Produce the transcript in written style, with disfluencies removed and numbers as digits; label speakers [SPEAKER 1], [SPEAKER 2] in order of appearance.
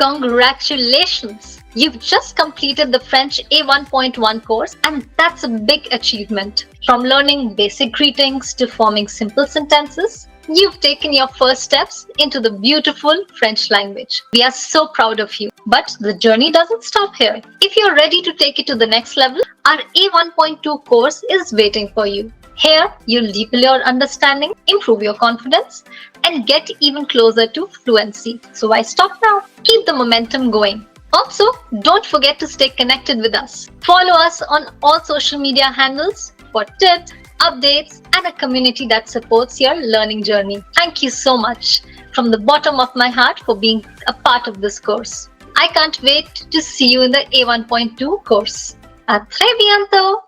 [SPEAKER 1] Congratulations! You've just completed the French A1.1 course, and that's a big achievement. From learning basic greetings to forming simple sentences, you've taken your first steps into the beautiful French language. We are so proud of you. But the journey doesn't stop here. If you're ready to take it to the next level, our A1.2 course is waiting for you. Here, you'll deepen your understanding, improve your confidence, and get even closer to fluency. So why stop now? Keep the momentum going. Also, don't forget to stay connected with us. Follow us on all social media handles for tips, updates, and a community that supports your learning journey. Thank you so much from the bottom of my heart for being a part of this course. I can't wait to see you in the A1.2 course. A très bientôt!